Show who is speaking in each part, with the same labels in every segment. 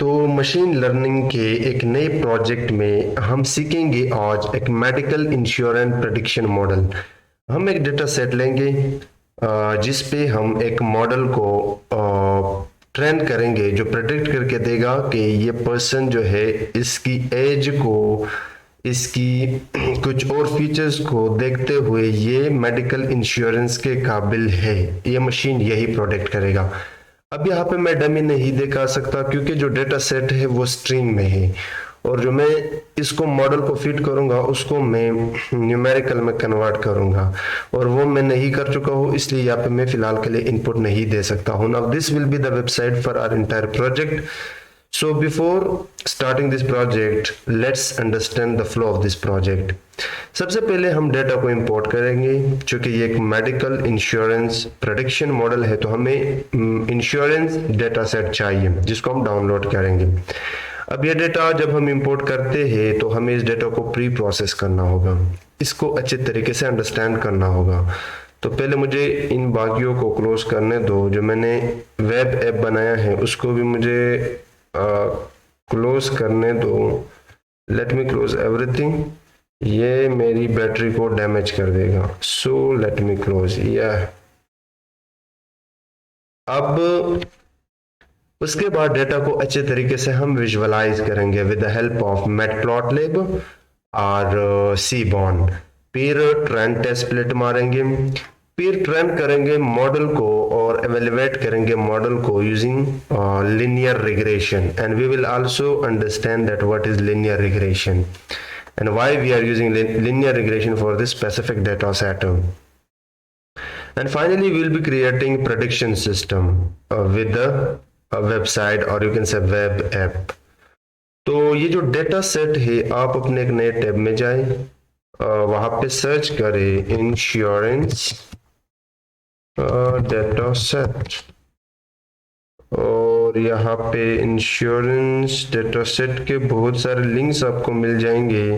Speaker 1: तो machine learning के एक नए प्रोजेक्ट में हम सीखेंगे आज एक मेडिकल इंश्योरेंस प्रेडिक्शन मॉडल। हम एक डेटा सेट लेंगे जिस पे हम एक मॉडल को ट्रेन करेंगे जो प्रेडिक्ट करके देगा कि ये पर्सन जो है इसकी एज को, इसकी कुछ और फीचर्स को देखते हुए ये मेडिकल इंश्योरेंस के काबिल है। ये मशीन यही प्रोडिक्ट करेगा। अब यहाँ पे मैं डमी नहीं दिखा सकता क्योंकि जो डेटा सेट है वो स्ट्रिंग में है और जो मैं इसको मॉडल को फिट करूंगा उसको मैं न्यूमेरिकल में कन्वर्ट करूंगा और वो मैं नहीं कर चुका हूँ, इसलिए यहाँ पे मैं फिलहाल के लिए इनपुट नहीं दे सकता हूँ। Now this will be the website for our entire project. So before starting this project, let's understand the flow of this project. सबसे पहले हम डेटा को इंपोर्ट करेंगे। चूंकि ये एक मेडिकल इंश्योरेंस प्रेडिक्शन मॉडल है तो हमें इंश्योरेंस डेटा सेट चाहिए जिसको हम डाउनलोड करेंगे। अब ये डेटा जब हम इंपोर्ट करते हैं तो हमें इस डेटा को प्री प्रोसेस करना होगा, इसको अच्छे तरीके से अंडरस्टैंड करना होगा। तो पहले मुझे इन बाकियों को क्लोज करने दो। जो मैंने वेब ऐप बनाया है उसको भी मुझे क्लोज करने दो। Let me close everything. ये मेरी बैटरी को डैमेज कर देगा, सो लेट मी क्लोज। अब उसके बाद डेटा को अच्छे तरीके से हम विजुअलाइज करेंगे with the help of matplotlib और सीबॉर्न। फिर ट्रेंड टेस्ट स्प्लिट मारेंगे, फिर ट्रेन करेंगे मॉडल को और एवेल्युएट करेंगे मॉडल को using linear regression, and we will also understand that what is linear regression and why we are using linear regression for this specific data set. And finally we will be creating prediction system with the website or you can say web app. तो ये जो data set है आप अपने एक नए tab में जाएं, वहां पे सर्च करें इंश्योरेंस डेटा सेट और यहाँ पे इंश्योरेंस डेटा सेट के बहुत सारे लिंक्स आपको मिल जाएंगे।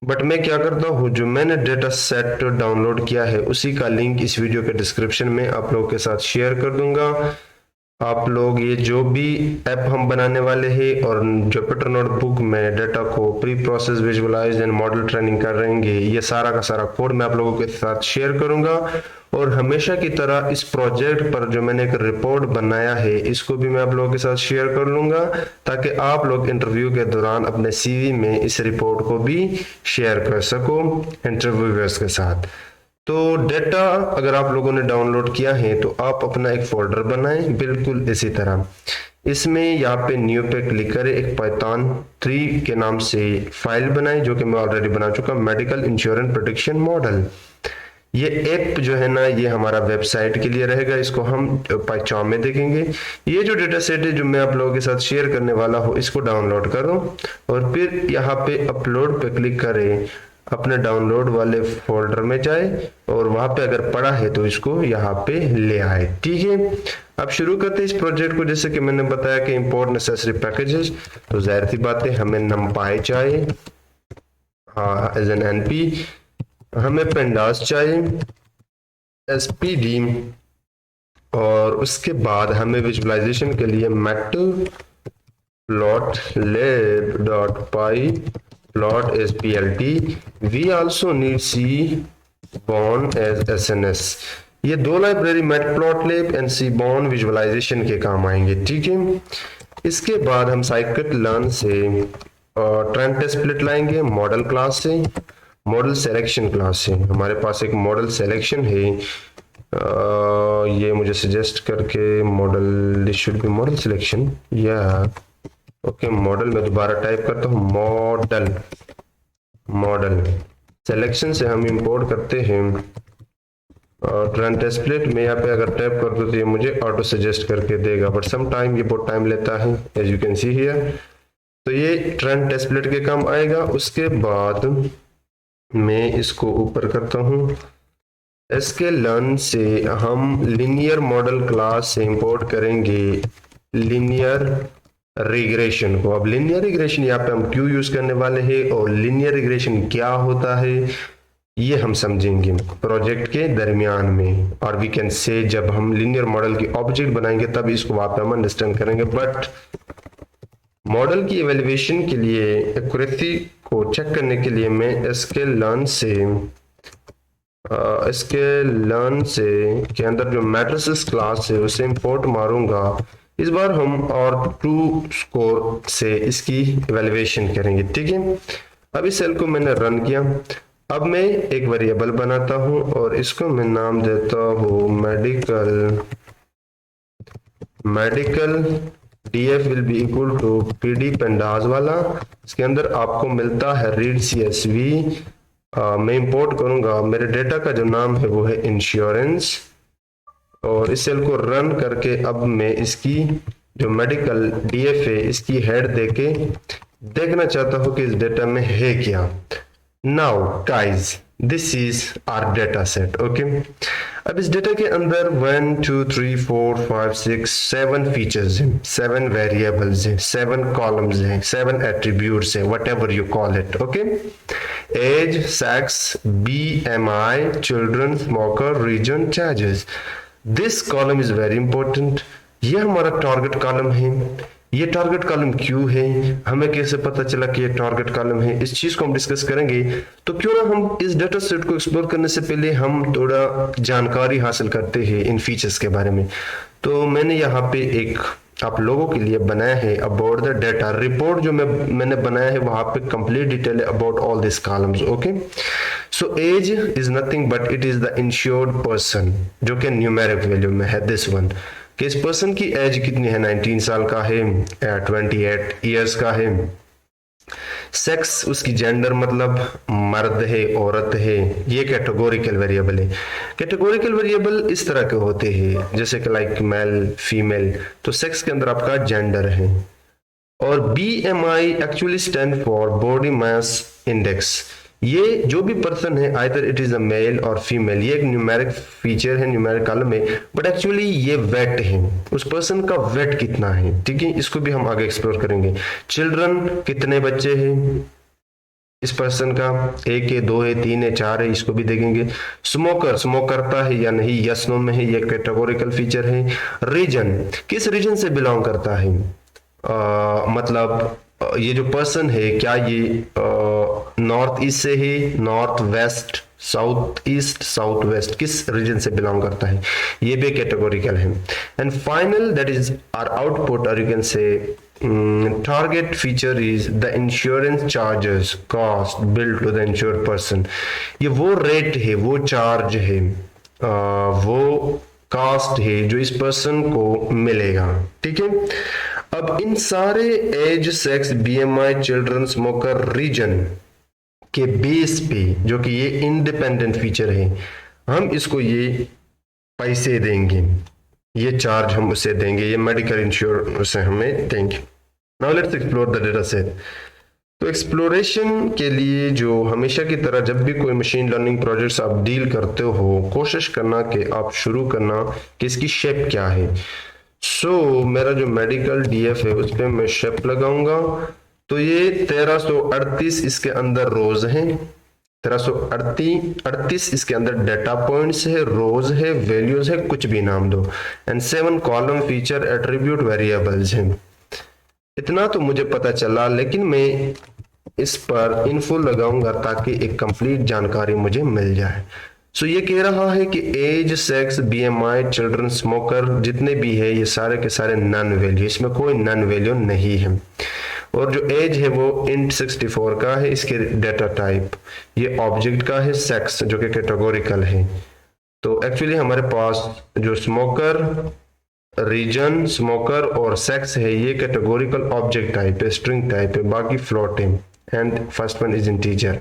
Speaker 1: बट मैं क्या करता हूँ, जो मैंने डेटा सेट डाउनलोड किया है उसी का लिंक इस वीडियो के डिस्क्रिप्शन में आप लोगों के साथ शेयर कर दूंगा। आप लोग ये जो भी ऐप हम बनाने वाले हैं और जुपिटर नोटबुक में डेटा को preprocess visualise and model training कर रहेंगे, ये सारा का सारा कोड मैं आप लोगों के साथ शेयर करूंगा। और हमेशा की तरह इस प्रोजेक्ट पर जो मैंने एक रिपोर्ट बनाया है इसको भी मैं आप लोगों के साथ शेयर कर लूंगा ताकि आप लोग इंटरव्यू के दौरान अपने सीवी में इस रिपोर्ट को भी शेयर कर सको इंटरव्यूअर्स के साथ। तो डेटा अगर आप लोगों ने डाउनलोड किया है तो आप अपना एक फोल्डर बनाएं बिल्कुल इसी तरह। इसमें यहाँ पे न्यू पे क्लिक करें, एक पाइथन 3 के नाम से फाइल बनाएं जो कि मैं ऑलरेडी बना चुका, मेडिकल इंश्योरेंस प्रेडिक्शन मॉडल। ये ऐप जो है ना ये हमारा वेबसाइट के लिए रहेगा, इसको हम पाइथन में देखेंगे। ये जो डेटा सेट है जो मैं आप लोगों के साथ शेयर करने वाला हूँ इसको डाउनलोड करो और फिर यहाँ पे अपलोड पे क्लिक करें, अपने डाउनलोड वाले फोल्डर में जाए और वहां पे अगर पड़ा है तो इसको यहाँ पे ले आए। ठीक है, अब शुरू करते हैं इस प्रोजेक्ट को। जैसे कि मैंने बताया कि इंपोर्ट नेसेसरी पैकेजेस, तो जाहिर सी बात है हमें numpy चाहिए, हाँ एज एन एनपी, हमें pandas चाहिए spd, और उसके बाद हमें विजुअलाइजेशन के लिए matplotlib.py plot as plt. We also need cborn as sns. ये दो library matplotlib and cborn visualisation के काम आएंगे। ठीक है, इसके बाद हम scikit-learn से ट्रेंड टेस्ट स्प्लिट लाएंगे मॉडल क्लास से, मॉडल सिलेक्शन क्लास से। हमारे पास एक मॉडल सिलेक्शन है, ये मुझे सजेस्ट करके model should be model selection या ओके मॉडल में दोबारा टाइप करता हूँ मॉडल सिलेक्शन से हम इंपोर्ट करते हैं ट्रेंड टेस्ट स्प्लिट में। यहाँ पे अगर टैप कर दो तो ये मुझे ऑटो सजेस्ट करके देगा, बट सम टाइम ये बहुत टाइम लेता है as you can see here. तो ये ट्रेंड टेस्ट स्प्लिट के काम आएगा। उसके बाद मैं इसको ऊपर करता हूँ, इसके लर्न से हम लिनियर मॉडल क्लास से इंपोर्ट करेंगे लिनियर रिग्रेशन को। अब लिनियर रिग्रेशन यहाँ पे हम क्यों यूज करने वाले हैं और लिनियर रिग्रेशन क्या होता है ये हम समझेंगे प्रोजेक्ट के दरमियान में, और वी कैन से जब हम लिनियर मॉडल की ऑब्जेक्ट बनाएंगे तब इसको वहां पे हम अंडरस्टैंड करेंगे। बट मॉडल की एवेल्युएशन के लिए एक्यूरेसी को चेक करने के लिए मैं इसके लर्न से के अंदर जो मैट्रिसेस क्लास है उसे इंपोर्ट मारूंगा। इस बार हम और ट्रू स्कोर से इसकी एवेल्युएशन करेंगे, ठीक है। अब इस सेल को मैंने रन किया। अब मैं एक वेरिएबल बनाता हूं और इसको मैं नाम देता हूं medical df will be equal to pd pandas वाला। इसके अंदर आपको मिलता है रीड csv। मैं इंपोर्ट करूंगा, मेरे डेटा का जो नाम है वो है इंश्योरेंस, और इस सेल को रन करके अब मैं इसकी जो मेडिकल df है इसकी हेड देके देखना चाहता हूं कि इस डेटा में है क्या। Now guys, this is our data set, okay. अब इस डेटा के अंदर 1 2 3 4 5 6 7 फीचर्स हैं, 7 वेरिएबल्स हैं, 7 कॉलम्स हैं, 7 एट्रीब्यूट्स हैं, whatever you call it, okay. Age, sex, BMI, children, smoker, region, charges. This column is very important. ये हमारा टारगेट कॉलम है। ये टारगेट कॉलम क्यों है, हमें कैसे पता चला कि ये टारगेट कॉलम है, इस चीज को हम डिस्कस करेंगे। तो क्यों ना हम इस डेटा सेट को एक्सप्लोर करने से पहले हम थोड़ा जानकारी हासिल करते हैं इन फीचर्स के बारे में। तो मैंने यहाँ पे एक आप लोगों के लिए बनाया है अबाउट द डेटा रिपोर्ट। जो मैंने बनाया है वहां पे कंप्लीट डिटेल है about all this columns, okay. So age is nothing but it is the insured person, जो कि न्यूमेरिक वैल्यू में है दिस वन, कि इस पर्सन की एज कितनी है, 19 साल का है, 28 ईयर्स का है। सेक्स उसकी जेंडर मतलब मर्द है औरत है, ये कैटेगोरिकल वेरिएबल है। कैटेगोरिकल वेरिएबल इस तरह के होते हैं जैसे कि लाइक मेल फीमेल, तो सेक्स के अंदर आपका जेंडर है। और BMI actually stand for body mass index. ये जो भी पर्सन है either it is a male और फीमेल, ये एक न्यूमेरिक फीचर है, न्यूमेरिक कॉलम है, बट एक्चुअली ये वेट है, उस पर्सन का वेट कितना है, ठीक है। इसको भी हम आगे एक्सप्लोर करेंगे। चिल्ड्रन, कितने बच्चे हैं इस पर्सन का, 1 है, 2 है, 3 है, 4 है, इसको भी देखेंगे। स्मोकर, स्मोक करता है या नहीं, यस नो में है, ये कैटेगोरिकल फीचर है। रीजन, किस रीजन से बिलोंग करता है, मतलब ये जो पर्सन है क्या ये नॉर्थ ईस्ट से है, north west, south east, south west, किस रीजन से बिलोंग करता है, ये भी कैटेगोरिकल है। And final that is our output, और you can say target feature is the insurance charges cost billed to the insured person. ये वो रेट है, वो चार्ज है, वो कास्ट है जो इस पर्सन को मिलेगा, ठीक है। अब इन सारे age, sex, BMI, children, smoker, region के बेस पे, जो कि ये इंडिपेंडेंट फीचर है, हम इसको ये पैसे देंगे, ये चार्ज हम उसे देंगे, ये मेडिकल इंश्योरेंस से हमें देंगे। Now let's explore the data set. तो एक्सप्लोरेशन के लिए जो हमेशा की तरह जब भी कोई मशीन लर्निंग प्रोजेक्ट्स आप डील करते हो, कोशिश करना कि आप शुरू करना कि इसकी शेप क्या है। सो मेरा जो मेडिकल DF है उस पर मैं शेप लगाऊंगा। तो ये 1338 इसके अंदर रोज हैं, 1338 इसके अंदर डेटा पॉइंट्स है, रोज है, वैल्यूज है, कुछ भी नाम दो। And 7 column, feature, attribute, variables हैं। इतना तो मुझे पता चला, लेकिन मैं इस पर इन्फो लगाऊंगा ताकि एक कंप्लीट जानकारी मुझे मिल जाए। सो ये कह रहा है कि age, sex, BMI, children, smoker जितने भी है ये सारे के सारे नन वैल्यू, इसमें कोई नन वैल्यू नहीं है। और जो एज है वो int 64 का है, इसके डेटा टाइप ये ऑब्जेक्ट का है, सेक्स जो कि कैटेगोरिकल है। तो एक्चुअली हमारे पास जो स्मोकर, रीजन, स्मोकर और सेक्स है ये कैटेगोरिकल ऑब्जेक्ट टाइप है, स्ट्रिंग टाइप है, बाकी फ्लोट है। And first one is integer.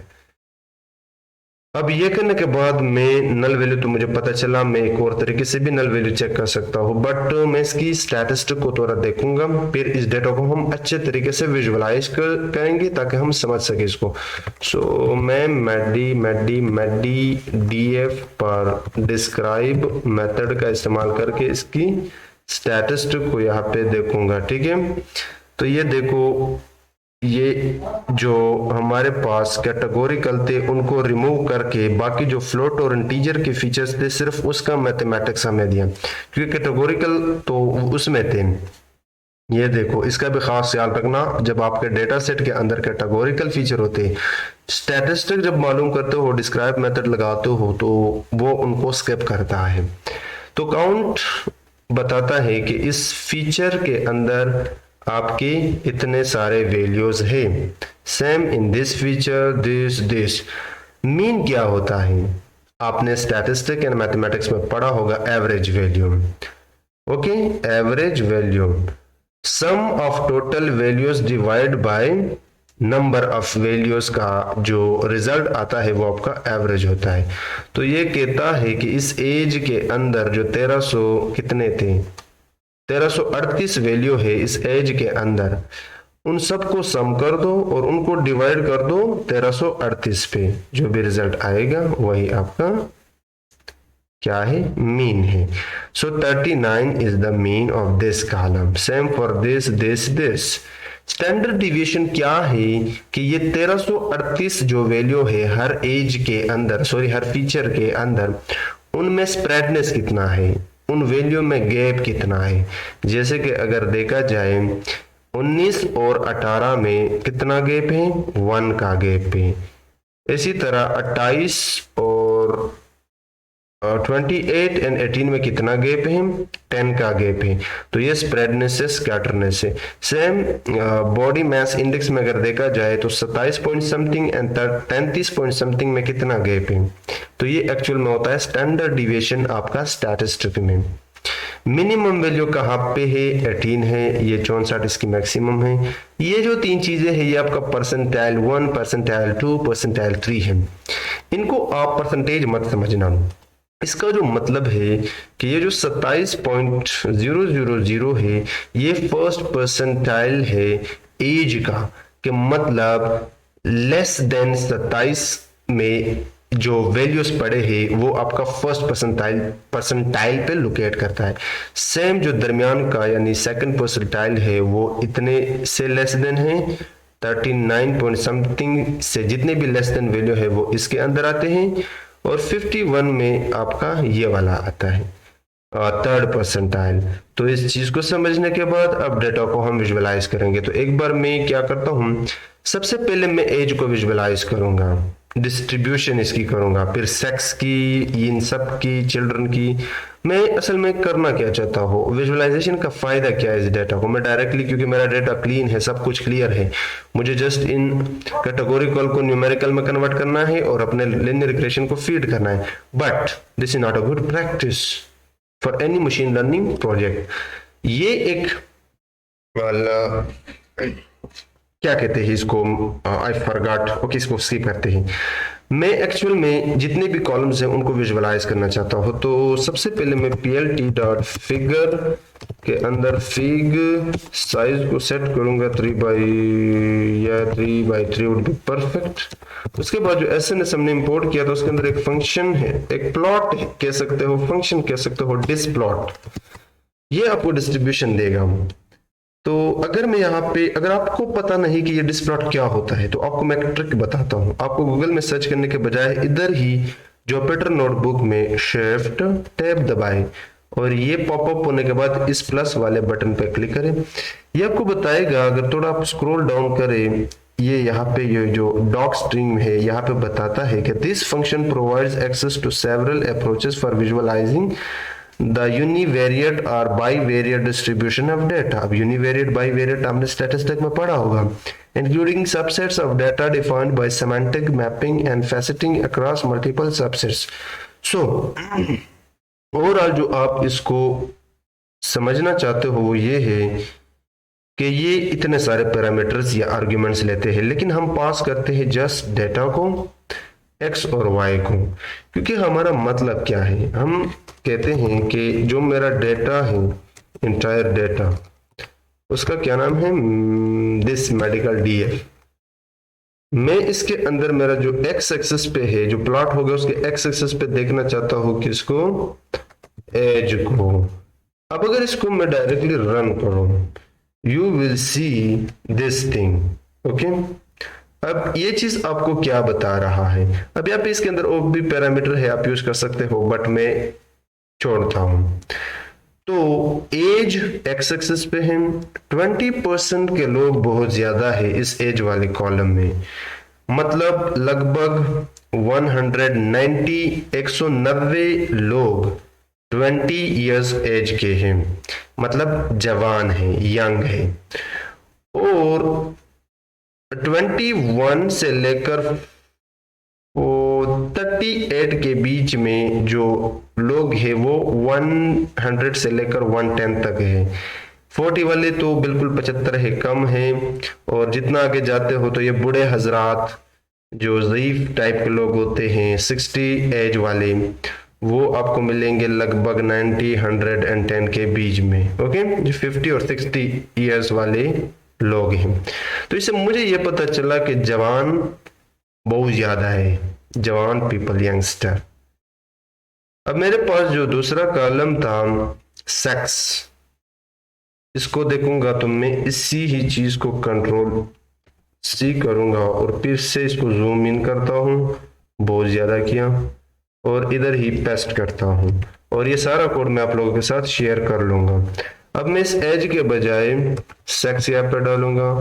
Speaker 1: अब ये करने के बाद मैं नल वैल्यू तो मुझे पता चला, मैं एक और तरीके से भी नल वैल्यू चेक कर सकता हूँ, बट मैं इसकी स्टैटिस्टिक को थोड़ा देखूंगा, फिर इस डेटा को हम अच्छे तरीके से विजुअलाइज करेंगे ताकि हम समझ सके इसको। सो मैं मैडी DF पर डिस्क्राइब मेथड का इस्तेमाल करके इसकी स्टैटिस्टिक को यहाँ पे देखूंगा, ठीक है। तो ये देखो, ये जो हमारे पास कैटेगोरिकल थे उनको रिमूव करके बाकी जो फ्लोट और इंटीजर के फीचर्स थे सिर्फ उसका मैथमेटिक्स हमें दिया, क्योंकि कैटेगोरिकल तो उसमें थे। ये देखो, इसका भी खास ख्याल रखना, जब आपके डेटा सेट के अंदर कैटेगोरिकल फीचर होते हैं, स्टैटिस्टिक जब मालूम करते हो, डिस्क्राइब मेथड लगाते हो, तो वो उनको स्किप करता है। तो काउंट बताता है कि इस फीचर के अंदर आपके इतने सारे वैल्यूज है। Same in this feature this. Mean क्या होता है? आपने स्टैटिस्टिक एंड मैथमेटिक्स में पढ़ा होगा average value. Okay, average value sum of total values divide by number of values का जो रिजल्ट आता है वो आपका एवरेज होता है। तो ये कहता है कि इस एज के अंदर जो 1300 कितने थे, 1338 वैल्यू है इस एज के अंदर, उन सबको सम कर दो और उनको डिवाइड कर दो 1338 पे, जो भी रिजल्ट आएगा वही आपका क्या है, मीन है। सो 39 is the mean of this column. Same for this. Standard deviation क्या है कि ये 1338 जो वैल्यू है हर एज के अंदर, सॉरी हर फीचर के अंदर, उनमें स्प्रेडनेस कितना है, उन वैल्यू में गैप कितना है। जैसे कि अगर देखा जाए 19 और 18 में कितना गैप है, 1 का गैप है। इसी तरह 28 और 28 एंड 18 में कितना गैप है, 10 का गैप है। तो ये स्प्रेडनेस से स्कैटरनेस है। सेम बॉडी मास इंडेक्स में अगर देखा जाए तो 27 point something and 33 point something में कितना गैप है। तो ये एक्चुअल में होता है स्टैंडर्ड डिविएशन आपका स्टैटिस्टिक में। मिनिमम वैल्यू कहाँ पे है, 18 है, ये 64 इसकी मैक्सिमम है। ये जो तीन चीजें हैं ये आपका परसेंटाइल 1, परसेंटाइल 2, परसेंटाइल 3 है। इनको आप परसेंटेज मत समझना। इसका जो मतलब है कि ये जो 27.000 है ये फर्स्ट परसेंटाइल है एज का, कि मतलब लेस देन 27 में जो वैल्यूज पड़े हैं वो आपका फर्स्ट परसेंटाइल पे लोकेट करता है। सेम जो दरमियान का यानी सेकंड परसेंटाइल है वो इतने से लेस देन है, 39 पॉइंट समथिंग से जितने भी लेस देन वैल्यू है वो इसके अंदर आते हैं, और 51 में आपका ये वाला आता है थर्ड परसेंटाइल। तो इस चीज को समझने के बाद अब डेटा को हम विजुअलाइज करेंगे। तो एक बार मैं क्या करता हूं, सबसे पहले मैं एज को विजुअलाइज करूंगा, डिस्ट्रीब्यूशन इसकी करूंगा, फिर सेक्स की, इन सब की, चिल्ड्रन की। मैं असल में करना क्या चाहता हूँ, विजुअलाइजेशन का फायदा क्या है इस डेटा को, मैं डायरेक्टली, क्योंकि मेरा डेटा क्लीन है, सब कुछ क्लियर है, मुझे जस्ट इन कैटेगोरिकल को न्यूमेरिकल में कन्वर्ट करना है और अपने लिनियर रिग्रेशन को फीड करना है। But this is not a good practice for any machine learning project. ये एक क्या कहते हैं इसको, आई फॉरगॉट, ओके इसको स्किप करते हैं। मैं एक्चुअल में जितने भी कॉलम्स हैं उनको विजुअलाइज करना चाहता हूं। तो सबसे पहले मैं plt.figure के अंदर फिग साइज को सेट करूंगा 3 by 3 वुड बी परफेक्ट। उसके बाद जो एसएनएस हमने इंपोर्ट किया था उसके अंदर एक फंक्शन है, एक प्लॉट कह सकते हो, फंक्शन कह सकते हो, डिस्प्लॉट। ये आपको डिस्ट्रीब्यूशन देगा। तो अगर मैं यहाँ पे, अगर आपको पता नहीं कि ये डिस्प्लॉट क्या होता है तो आपको मैं एक ट्रिक बताता हूँ। आपको गूगल में सर्च करने के बजाय इधर ही जोपेटर नोटबुक में शिफ्ट टैब दबाएं और ये पॉपअप होने के बाद इस प्लस वाले बटन पे क्लिक करें। ये आपको बताएगा, अगर थोड़ा आप स्क्रॉल डाउन करें, ये यहाँ पे ये जो डॉक स्ट्रिंग है यहाँ पे बताता है कि this function provides access to several approaches for visualising the univariate और बाईवेरिएट डिस्ट्रीब्यूशन ऑफ डेटा। अब यूनिवेरिएट बाईवेरिएट हमने स्टैटिस्टिक में पढ़ा होगा, including subsets of data defined by semantic mapping and faceting across multiple subsets. So overall जो आप इसको समझना चाहते हो वो ये है कि ये इतने सारे पैरामीटर्स या आर्ग्यूमेंट्स लेते हैं, लेकिन हम पास करते हैं जस्ट डेटा को, एक्स और वाई को। क्योंकि हमारा मतलब क्या है, हम कहते हैं कि जो मेरा डेटा है, इंटायर डेटा, उसका क्या नाम है, दिस मेडिकल डीएफ। मैं इसके अंदर मेरा जो एक्स एक्सिस पे है, जो प्लॉट होगा उसके एक्स एक्सिस पे देखना चाहता हूं किसको, एज को। अब अगर इसको मैं डायरेक्टली रन करूं, you will see this thing. Okay, अब ये चीज आपको क्या बता रहा है, अब यहाँ पे इसके अंदर और भी पैरामीटर है आप यूज कर सकते हो, बट मैं छोड़ता हूं। तो एज एक्स एक्सिस पे है, 20% के लोग बहुत ज्यादा है इस एज वाले कॉलम में, मतलब लगभग 190 190 लोग 20 इयर्स एज के हैं, मतलब जवान है, यंग है। और 21 से लेकर 38 के बीच में जो लोग हैं वो 100 से लेकर 110 तक है। 40 वाले तो बिल्कुल 75 है, कम है। और जितना आगे जाते हो तो ये बूढ़े हजरात जो ज़ईफ टाइप के लोग होते हैं 60 एज वाले, वो आपको मिलेंगे लगभग 90 110 के बीच में। ओके, जो 50 और 60 इयर्स वाले लोग हैं। तो इससे मुझे ये पता चला कि जवान बहुत ज्यादा है, जवान पीपल, यंगस्टर। अब मेरे पास जो दूसरा कॉलम था सेक्स, इसको देखूंगा तो मैं इसी ही चीज को कंट्रोल सी करूंगा और फिर से इसको जूम इन करता हूँ, बहुत ज्यादा किया, और इधर ही पेस्ट करता हूँ, और ये सारा कोड मैं आप लोगों के साथ शेयर कर लूंगा। अब मैं इस एज के बजाय सेक्स यहाँ पर डालूंगा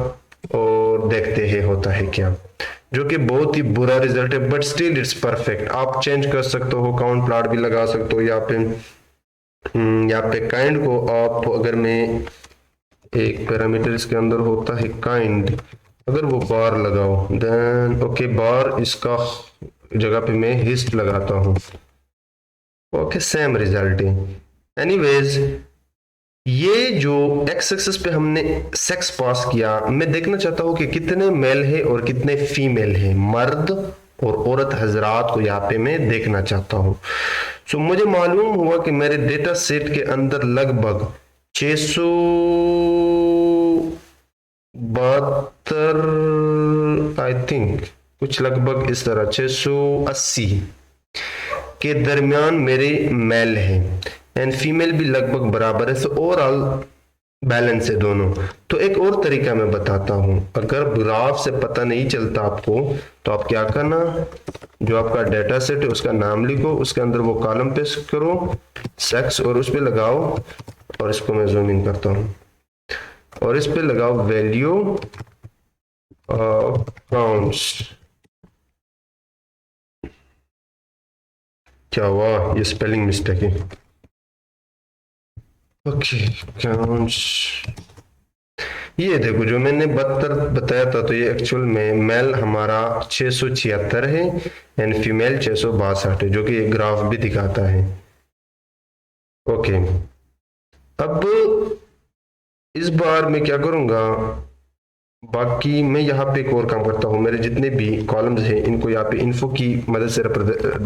Speaker 1: और देखते हैं होता है क्या, जो कि बहुत ही बुरा रिजल्ट है, बट स्टिल इट्स परफेक्ट। आप चेंज कर सकते हो, काउंट प्लॉट भी लगा सकते हो यहाँ पे काइंड को आप, अगर मैं एक पैरामीटर इसके अंदर होता है काइंड, अगर वो बार लगाओ देन ओके, बार इसका जगह पे मैं हिस्ट लगाता हूँ, ओके, सेम रिजल्ट है। एनीवेज, ये जो एक्स एक्सिस पे हमने सेक्स पास किया, मैं देखना चाहता हूं कि कितने मेल है और कितने फीमेल है, मर्द और औरत हजरात को यहाँ पे मैं देखना चाहता हूं। सो मुझे मालूम हुआ कि मेरे डेटा सेट के अंदर लगभग 672 आई थिंक, कुछ लगभग इस तरह 680 के दरमियान मेरे मेल हैं एंड फीमेल भी लगभग बराबर है। सो ओवरऑल बैलेंस है दोनों। तो एक और तरीका मैं बताता हूं, अगर ग्राफ से पता नहीं चलता आपको तो आप क्या करना, जो आपका डेटा सेट है उसका नाम लिखो, उसके अंदर वो कॉलम पेस्ट करो सेक्स और उस पे लगाओ, और इसको मैं जूम इन करता हूं, और इस पे लगाओ वैल्यू ऑफ काउंट्स। क्या हुआ, ये स्पेलिंग मिस्टेक है। ओके, काउंट्स, ये देखो जो मैंने 72 बताया था, तो ये एक्चुअल में मेल हमारा 676 है एंड फीमेल 662 है, जो कि एक ग्राफ भी दिखाता है। ओके, अब इस बार मैं क्या करूंगा, बाकी मैं यहाँ पे एक और काम करता हूँ, मेरे जितने भी कॉलम्स हैं इनको यहाँ पे इन्फो की मदद से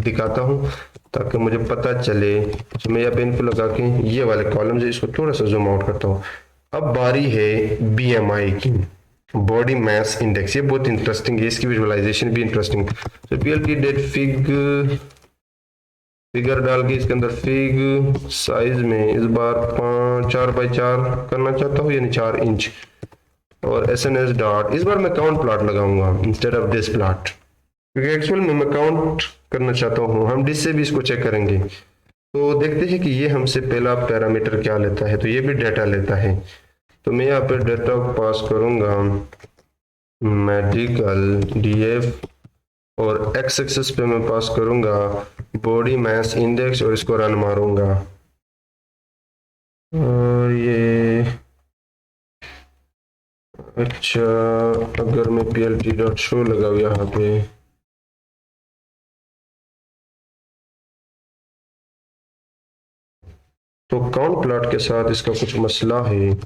Speaker 1: दिखाता हूँ ताकि मुझे पता चले। तो मैं यहाँ पे इन्फो लगा के ये वाले कॉलम्स है, इसको थोड़ा सा जूम आउट करता हूँ। अब बारी है बीएमआई की, बॉडी मास इंडेक्स। ये बहुत इंटरेस्टिंग है, इसकी विजुअलाइजेशन भी इंटरेस्टिंग। तो पीएलटी डेट फिगर डाल के इसके अंदर फिग साइज में इस बार 4x4 करना चाहता हूँ, यानी 4 इंच, और SNS डॉट, इस बार मैं काउंट प्लॉट लगाऊंगा इंस्टेड ऑफ दिस प्लॉट, क्योंकि एक्चुअल में मैं काउंट करना चाहता हूँ। हम डिस से भी इसको चेक करेंगे, तो देखते हैं कि ये हमसे पहला पैरामीटर क्या लेता है। तो ये भी डेटा लेता है, तो मैं यहाँ पे डेटा पास करूंगा मेडिकल DF, और एक्स एक्सिस पे मैं पास करूंगा बॉडी मास इंडेक्स, और इसको रन मारूंगा। और ये अच्छा, अगर मैं PLT डॉट शो लगाऊँ यहाँ पे, तो काउंट प्लॉट के साथ इसका कुछ मसला है।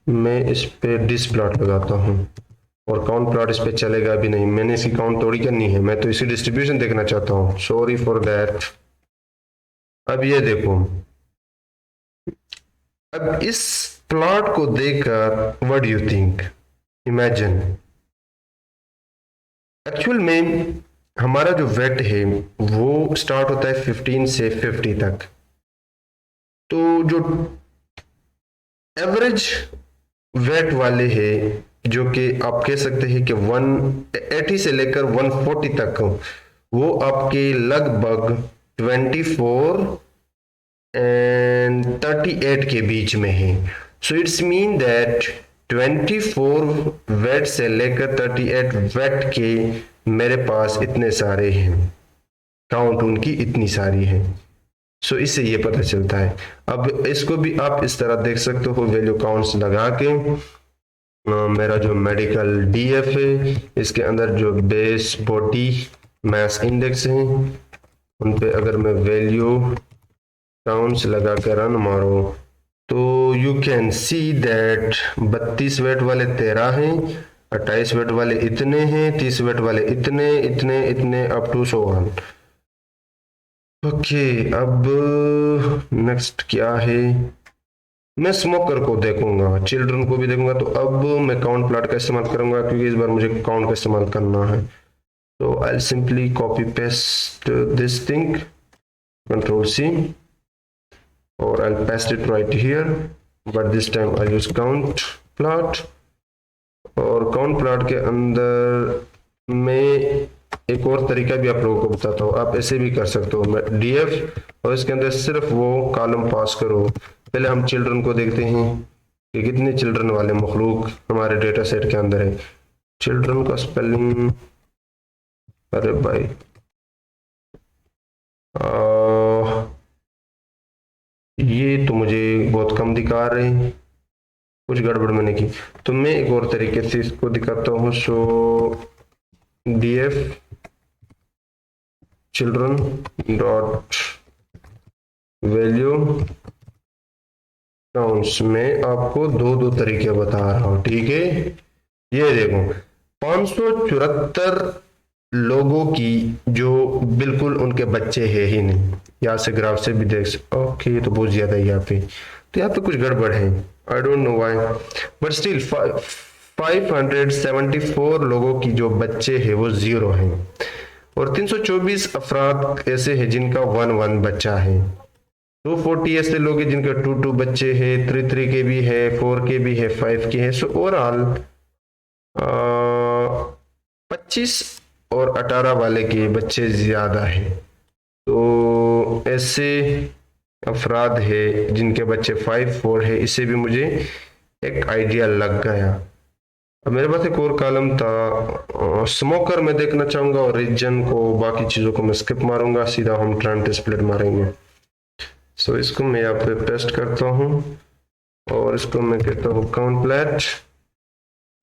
Speaker 1: मैं इस पे डिस प्लॉट लगाता हूँ और काउंट प्लॉट इस पे चलेगा भी नहीं, मैंने इसकी काउंट थोड़ी करनी है, मैं तो इसी डिस्ट्रीब्यूशन देखना चाहता हूँ, सॉरी फॉर दैट। अब ये देखो, अब इस प्लॉट को देखकर what do you think, imagine, actual में हमारा जो वेट है वो स्टार्ट होता है 15 से 50 तक। तो जो एवरेज वेट वाले हैं, जो कि आप कह सकते हैं कि 180 से लेकर 140 तक, वो आपके लगभग 24 एंड 38 के बीच में है। So it's mean that 24 weight से लेकर 38 वेट के मेरे पास इतने सारे हैं, काउंट उनकी इतनी सारी है। सो इससे ये पता चलता है। अब इसको भी आप इस तरह देख सकते हो, वैल्यू काउंट्स लगा के मेरा जो मेडिकल डीएफ है, इसके अंदर जो बेस बॉडी मास इंडेक्स है, उन पे अगर मैं वैल्यू काउंट्स लगा के रन मारो तो you can see that 32 weight वाले 13 हैं, 28 वेट वाले इतने हैं, 30 वेट वाले इतने इतने इतने up to so on. Okay, अब नेक्स्ट क्या है, मैं स्मोकर को देखूंगा, चिल्ड्रन को भी देखूंगा। तो अब मैं काउंट प्लॉट का इस्तेमाल करूंगा क्योंकि इस बार मुझे काउंट का इस्तेमाल करना है। तो I simply copy paste this thing, control C, और I'll paste it right here, but this time I'll use count plot। और count plot के अंदर मैं एक और तरीका भी आप लोगों को बताता हूँ, आप ऐसे भी कर सकते हो। मैं df और इसके अंदर सिर्फ वो कॉलम पास करो। पहले हम चिल्ड्रन को देखते हैं कि कितने चिल्ड्रन वाले मखलूक हमारे डेटा सेट के अंदर है। चिल्ड्रन का स्पेलिंग, अरे भाई ये तो मुझे बहुत कम दिखा रहे हैं, कुछ गड़बड़ मैंने की। तो मैं एक और तरीके से इसको दिखाता हूँ। सो df children dot value counts में आपको दो तरीके बता रहा हूँ, ठीक है। ये देखो 574 लोगों की जो बिल्कुल उनके बच्चे है ही नहीं, यहाँ से ग्राफ से भी देख, ओके ये तो बहुत ज्यादा है यहाँ पे, तो यहाँ पे कुछ गड़बड़ है, I don't know why, but still 574 लोगों की जो बच्चे हैं वो 0 हैं, और 324 अफराद ऐसे हैं जिनका 1 बच्चा है, 240 ऐसे लोग हैं जिनके 2 बच्चे हैं, 3 के भी है, 4 के भी है, 5 के है। सो ओवरऑल 25 और 18 वाले के बच्चे ज्यादा है। तो ऐसे अफराद है जिनके बच्चे 5, 4 है, इससे भी मुझे एक आइडिया लग गया। अब मेरे पास एक और कॉलम था, स्मोकर में देखना चाहूंगा, और रीजन को बाकी चीजों को मैं स्किप मारूंगा, सीधा हम ट्रेंड स्प्लिट मारेंगे। सो इसको मैं यहाँ पे पेस्ट करता हूँ और इसको मैं कहता हूँ काउंट प्लेट,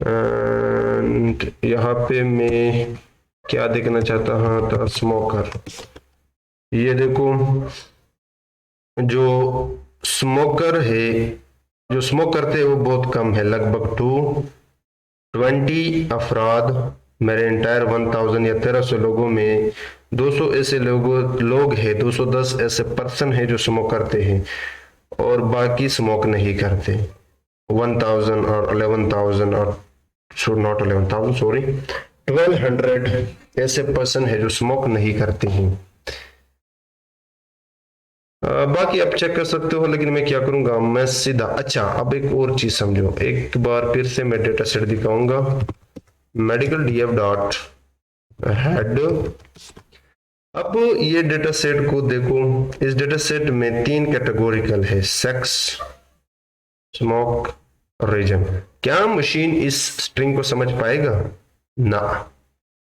Speaker 1: एंड यहाँ पे मैं क्या देखना चाहता हाँ था, स्मोकर। ये देखो जो स्मोकर है, जो स्मोक करते हैं वो बहुत कम है, लगभग 220 अफराद मेरे इंटायर 1000 या 1300 लोगों में 200 ऐसे लोग हैं, 210 ऐसे पर्सन है जो स्मोक करते हैं, और बाकी स्मोक नहीं करते। 1000 और 11,000 और नॉट 11,000 सॉरी 1200 ऐसे पर्सन है जो स्मोक नहीं करते हैं। बाकी आप चेक कर सकते हो, लेकिन मैं क्या करूंगा, मैं सीधा, अच्छा अब एक और चीज समझो, एक बार फिर से मैं डेटा सेट दिखाऊंगा, मेडिकल डीएफ डॉट हेड। अब ये डेटा सेट को देखो, इस डेटा सेट में 3 कैटेगोरिकल है, सेक्स, स्मोक और रीजन। क्या मशीन इस स्ट्रिंग को समझ पाएगा? ना,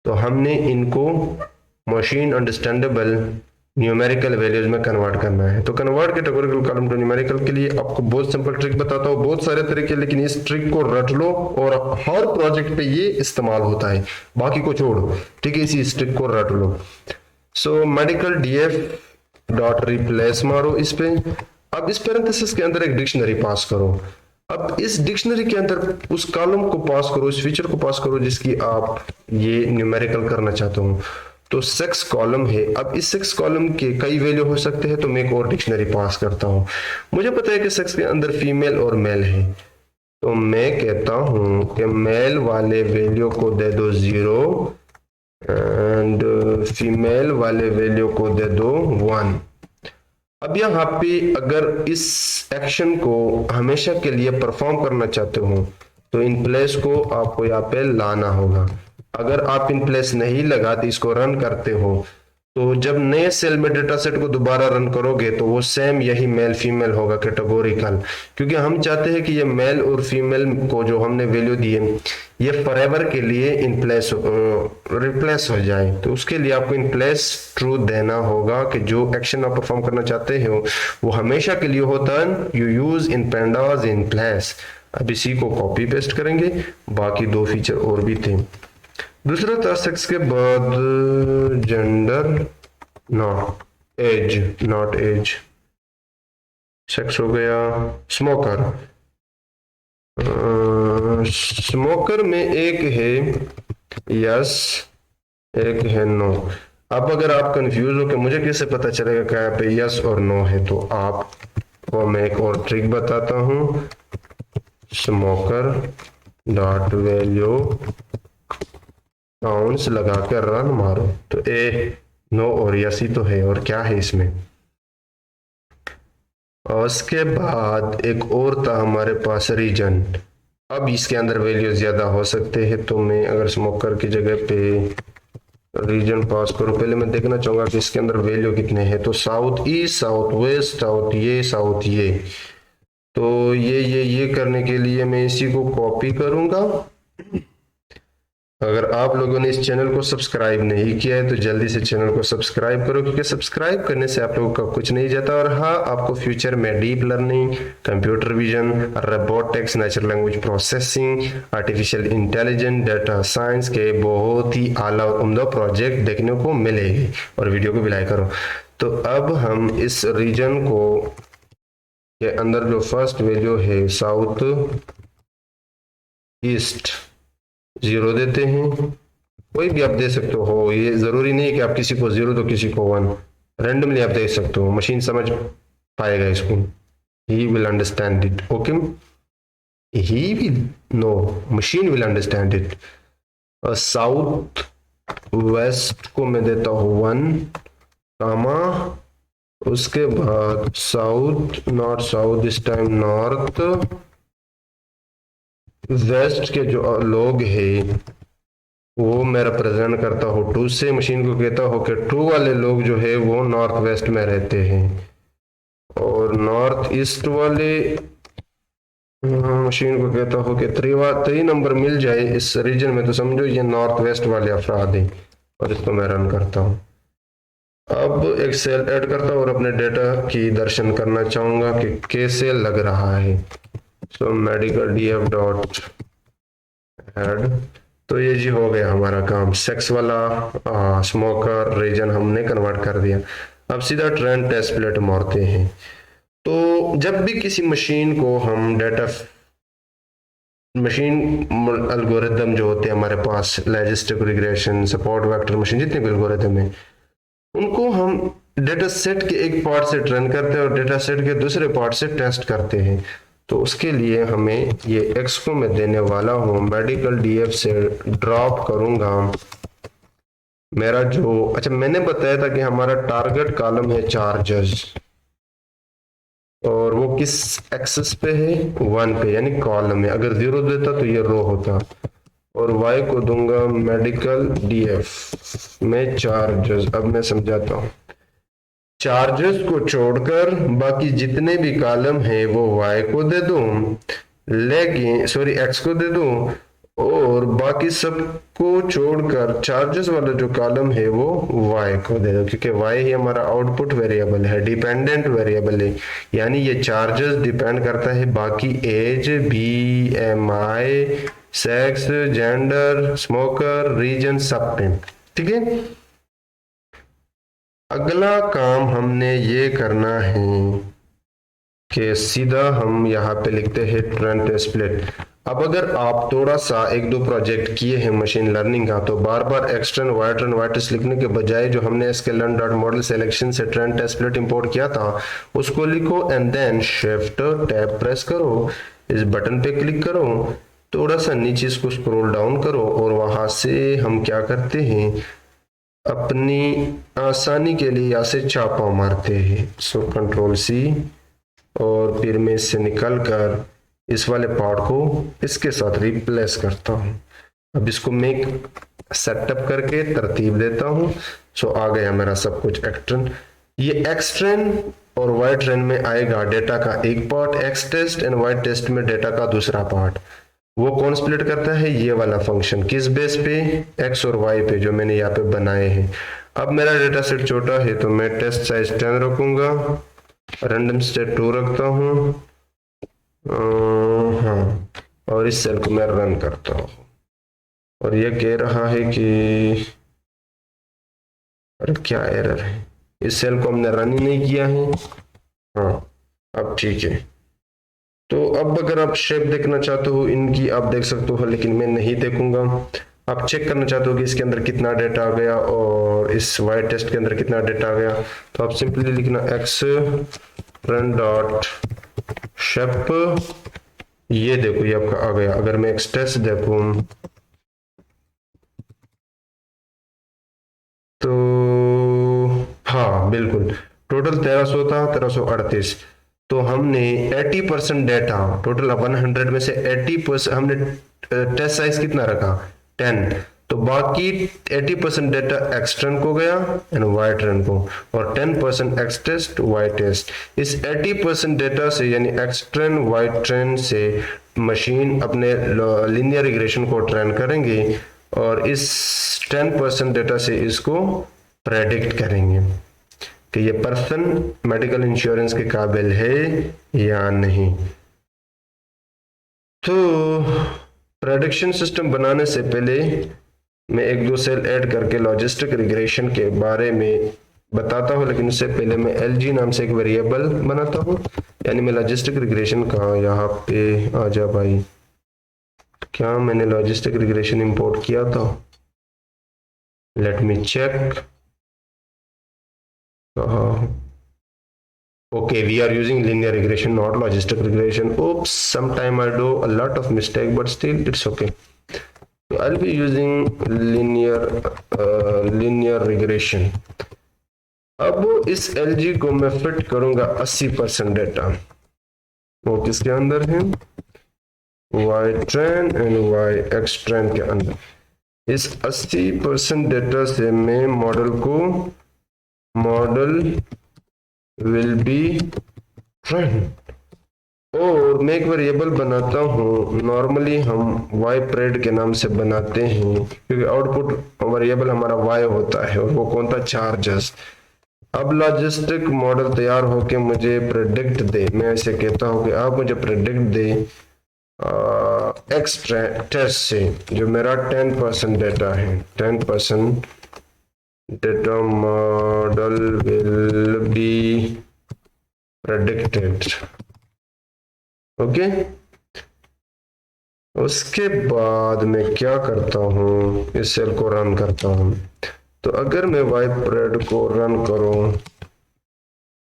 Speaker 1: तो हमने इनको मशीन अंडरस्टैंडेबल न्यूमेरिकल वैल्यूज में कन्वर्ट करना है। तो convert categorical column two numerical के लिए आपको बहुत सिंपल ट्रिक बताता हूँ, बहुत सारे तरीके, लेकिन इस ट्रिक को रट लो और हर प्रोजेक्ट पे ये इस्तेमाल होता है, बाकी को छोड़ो, ठीक है, इसी ट्रिक को रट लो। So medical DF dot replace मारो इस पे। अब इस पैरेंथेसिस के अंदर एक डिक्शनरी पास करो। अब इस डिक्शनरी के अंदर उस कॉलम को पास करो, इस फीचर को पास करो जिसकी आप ये न्यूमेरिकल करना चाहते हो। तो सेक्स कॉलम है, अब इस सेक्स कॉलम के कई वैल्यू हो सकते हैं, तो मैं एक और डिक्शनरी पास करता हूं। मुझे पता है कि सेक्स के अंदर फीमेल और मेल है, तो मैं कहता हूं कि मेल वाले वैल्यू को दे दो 0 एंड फीमेल वाले वैल्यू को दे दो 1। अब यहाँ पे अगर इस एक्शन को हमेशा के लिए परफॉर्म करना चाहते हो तो इन प्लेस को आपको यहाँ पे लाना होगा। अगर आप इन प्लेस नहीं लगाते, इसको रन करते हो, तो जब नए सेल में डेटा सेट को दोबारा रन करोगे तो वो सेम यही मेल फीमेल होगा कैटेगोरिकल, क्योंकि हम चाहते हैं कि ये मेल और फीमेल को जो हमने वैल्यू दी है ये फॉरएवर के लिए इन प्लेस रिप्लेस हो जाए। तो उसके लिए आपको इन प्लेस ट्रू देना होगा कि जो एक्शन आप परफॉर्म करना चाहते हो वो हमेशा के लिए होता है you use in pandas in place. अब इसी को कॉपी पेस्ट करेंगे, बाकी दो फीचर और भी थे। दूसरा था सेक्स के बाद जेंडर नॉट एज, सेक्स हो गया। स्मोकर, स्मोकर में एक है यस एक है नो। अब अगर आप कंफ्यूज हो कि मुझे कैसे पता चलेगा क्या पे यस और नो है, तो आप वो मैं एक और ट्रिक बताता हूँ। स्मोकर डॉट वैल्यू काउंट्स लगा कर रन मारो तो ए नो और यस ही तो है, और क्या है इसमें। और उसके बाद एक और था हमारे पास रीजन। अब इसके अंदर वैल्यू ज्यादा हो सकते हैं, तो मैं अगर स्मोकर की जगह पे रीजन पास करूं, पहले मैं देखना चाहूंगा कि इसके अंदर वैल्यू कितने हैं। तो south east, south waste, south ये। तो ये करने के लिए मैं इसी को कॉपी करूंगा। अगर आप लोगों ने इस चैनल को सब्सक्राइब नहीं किया है तो जल्दी से चैनल को सब्सक्राइब करो, क्योंकि सब्सक्राइब करने से आप लोगों का कुछ नहीं जाता। और हाँ, आपको फ्यूचर में deep learning, computer vision, robotics, natural language processing, artificial intelligence, data science के बहुत ही आला और उम्दा प्रोजेक्ट देखने को मिलेंगे। और वीडियो को भी लाइक करो। तो अब हम इस रीजन को के अंदर जो फर्स्ट वैल्यू है साउथ ईस्ट 0 देते हैं। कोई भी आप दे सकते हो, ये जरूरी नहीं है कि आप किसी को 0 दो किसी को 1, रैंडमली आप दे सकते हो। मशीन समझ पाएगा इसको, he will understand it. Okay, he will know, machine will understand it. South west को मैं देता हूँ 1 कामा, उसके बाद south not south this time north west के जो लोग हैं वो मैं रिप्रेजेंट करता हूँ 2 से। मशीन को कहता हूँ कि 2 वाले लोग जो है वो नॉर्थ वेस्ट में रहते हैं, और नॉर्थ ईस्ट वाले मशीन को कहता हूँ कि 3 नंबर मिल जाए इस रीजन में, तो समझो ये नॉर्थ वेस्ट वाले अफराद हैं। और इसको मैं रन करता हूँ। अब एक सेल ऐड करता हूँ और अपने डेटा की दर्शन करना चाहूंगा कि कैसे लग रहा है। So medical df dot head, तो ये जी हो गया हमारा काम। सेक्स वाला स्मोकर रीजन हमने कन्वर्ट कर दिया। अब सीधा ट्रेंड टेस्ट प्लेट मारते हैं। तो जब भी किसी मशीन को हम डेटा मशीन एल्गोरिथम जो होते हैं हमारे पास, logistic regression, support vector machine, जितने भी एल्गोरिथम है उनको हम डेटा सेट के एक पार्ट से ट्रेन करते हैं और डेटा सेट के दूसरे पार्ट से टेस्ट करते हैं। तो उसके लिए हमें ये x को मैं देने वाला हूँ, मेडिकल df से ड्रॉप करूंगा मेरा जो, अच्छा मैंने बताया था कि हमारा टारगेट कॉलम है चार्जेस, और वो किस एक्सेस पे है 1 पे, यानी कॉलम में। अगर 0 देता तो ये रो होता। और y को दूंगा मेडिकल df में चार्जेस। अब मैं समझाता हूँ, चार्जेस को छोड़कर बाकी जितने भी कॉलम है वो y को दे दूं, लेकिन सॉरी x को दे दूं, और बाकी सबको छोड़कर चार्जेस वाला जो कॉलम है वो y को दे दो, क्योंकि y ही हमारा आउटपुट वेरिएबल है, डिपेंडेंट वेरिएबल है। यानी ये चार्जेस डिपेंड करता है बाकी age, BMI, sex, gender, smoker, region, सब पे। ठीक है, अगला काम हमने ये करना है कि सीधा हम यहाँ पे लिखते हैं ट्रेंड टेस्ट प्लेट। अब अगर आप थोड़ा सा 1-2 प्रोजेक्ट किए हैं मशीन लर्निंग का, तो बार बार एक्सटर्न वाइट्रन वाइट्स लिखने के बजाय जो हमने sklearn डॉट मॉडल सिलेक्शन से ट्रेंड टेस्ट प्लेट इंपोर्ट किया था उसको लिखो and then shift tab press करो, इस बटन पे क्लिक करो, थोड़ा सा नीचे इसको स्क्रॉल डाउन करो, और वहां से हम क्या करते हैं, अपनी आसानी के लिए यहाँ से छापा मारते हैं। सो कंट्रोल C, और फिर मैं इससे निकल कर इस वाले पार्ट को इसके साथ रिप्लेस करता हूँ। अब इसको मैं सेटअप करके तरतीब देता हूँ। सो आ गया मेरा सब कुछ एक्सट्रेन। ये एक्सट्रेन और वाई ट्रेन में आएगा डेटा का एक part X test and Y test में डेटा का दूसरा पार्ट। वो कौन स्प्लिट करता है? ये वाला फंक्शन। किस बेस पे? एक्स और वाई पे, जो मैंने यहाँ पे बनाए हैं। अब मेरा डेटा सेट छोटा है तो मैं टेस्ट साइज 10 रखूंगा, रैंडम स्टेट 2 रखता हूँ, हाँ, और इस सेल को मैं रन करता हूँ और ये कह रहा है कि अरे क्या एरर है, इस सेल को हमने रन ही नहीं किया है। हाँ अब ठीक है। तो अब अगर आप शेप देखना चाहते हो इनकी, आप देख सकते हो, लेकिन मैं नहीं देखूंगा। आप चेक करना चाहते हो कि इसके अंदर कितना डेटा आ गया और इस वाई टेस्ट के अंदर कितना डेटा आ गया, तो आप सिंपली लिखना एक्स रन डॉट शेप, ये देखो ये आपका आ गया। अगर मैं एक्स टेस्ट देखूं तो हाँ बिल्कुल, टोटल 1300 था, 1338। तो हमने 80% डेटा, टोटल 100 में से 80% हमने टेस्ट साइज कितना रखा? 10। तो बाकी 80% डेटा एक्सटर्न को गया एंड वाई ट्रेन को, और 10% एक्स टेस्ट वाई टेस्ट। इस 80% डेटा से यानी एक्सटर्न वाई ट्रेन से मशीन अपने लीनियर रिग्रेशन को ट्रेन करेंगे और इस 10% डेटा से इसको प्रेडिक्ट करेंगे कि ये पर्सन मेडिकल इंश्योरेंस के काबिल है या नहीं। तो प्रेडिक्शन सिस्टम बनाने से पहले मैं एक दो सेल ऐड करके लॉजिस्टिक रिग्रेशन के बारे में बताता हूँ, लेकिन उससे पहले मैं LG नाम से एक वेरिएबल बनाता हूँ, यानी मैं लॉजिस्टिक रिग्रेशन का यहाँ पे आ जा भाई, क्या मैंने लॉजिस्टिक रिग्रेशन इंपोर्ट किया था? Let me check. Okay, we are using linear regression, not logistic regression. Oops, sometime I do a lot of mistake, but still it's okay. So I'll be using linear regression. अब इस LG को मैं fit करूंगा 80% data, वो किसके अंदर है? Y train and Y X train के अंदर। इस 80% डेटा से मैं मॉडल विल बी ट्रेन, और मैं एक वेरिएबल बनाता हूँ, नॉर्मली हम वाई प्रेड के नाम से बनाते हैं क्योंकि आउटपुट वेरिएबल हमारा वाई होता है, और वो कौन था? चार्जेस। अब लॉजिस्टिक मॉडल तैयार होके मुझे प्रेडिक्ट दे, मैं ऐसे कहता हूँ कि आप मुझे प्रेडिक्ट दे एक्स टेस्ट से, जो मेरा 10% डेटा है, 10% data model will be predicted। Okay, उसके बाद मैं क्या करता हूँ, इस सेल को रन करता हूँ। तो अगर मैं वाई प्रेड को रन करूँ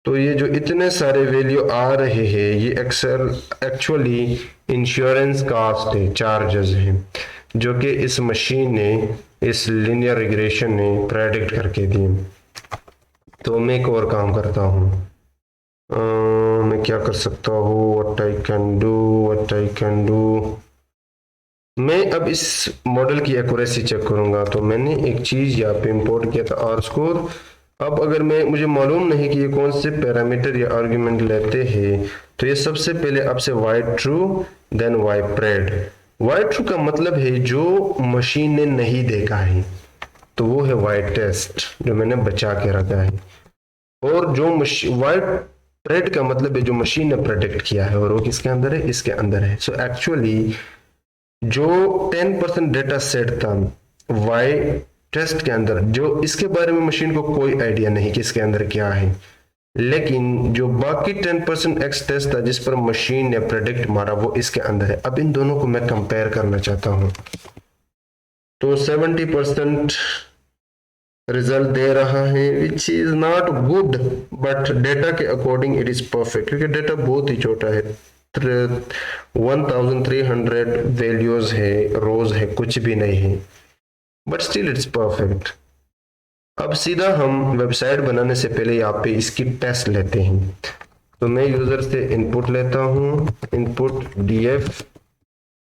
Speaker 1: तो ये जो इतने सारे वैल्यू आ रहे हैं, ये एक्चुअली इंश्योरेंस कास्ट है, चार्जेस हैं, जो कि इस मशीन ने, इस लीनियर रिग्रेशन ने प्रेडिक्ट करके दिए। तो मैं एक और काम करता हूँ, मैं क्या कर सकता हूँ, व्हाट आई कैन डू, मैं अब इस मॉडल की एक्यूरेसी चेक करूंगा। तो मैंने एक चीज यहाँ पे इंपोर्ट किया था, आर स्कोर। अब अगर मुझे मालूम नहीं कि ये कौन से पैरामीटर या आर्गुमेंट लेते हैं, तो ये सबसे पहले आपसे Y true then Y pred. Y true का मतलब है जो मशीन ने नहीं देखा है, तो वो है वाई टेस्ट जो मैंने बचा के रखा है, और जो वाई प्रेड का मतलब है जो मशीन ने प्रेडिक्ट किया है, और वो किसके अंदर है? इसके अंदर है। सो एक्चुअली जो 10% डेटा सेट था वाई टेस्ट के अंदर, जो इसके बारे में मशीन को कोई आइडिया नहीं कि इसके अंदर क्या है, लेकिन जो बाकी 10% एक्स टेस्ट था जिस पर मशीन ने प्रेडिक्ट मारा, वो इसके अंदर है। अब इन दोनों को मैं कंपेयर करना चाहता हूं, तो 70% रिजल्ट दे रहा है, which is not good, but data के अकॉर्डिंग इट इज परफेक्ट, क्योंकि डेटा बहुत ही छोटा है, 1300 वैल्यूज है, रोज है, कुछ भी नहीं है, बट स्टिल इट्स परफेक्ट। अब सीधा हम वेबसाइट बनाने से पहले यहाँ पे इसकी टेस्ट लेते हैं। तो मैं यूजर से इनपुट लेता हूँ, इनपुट df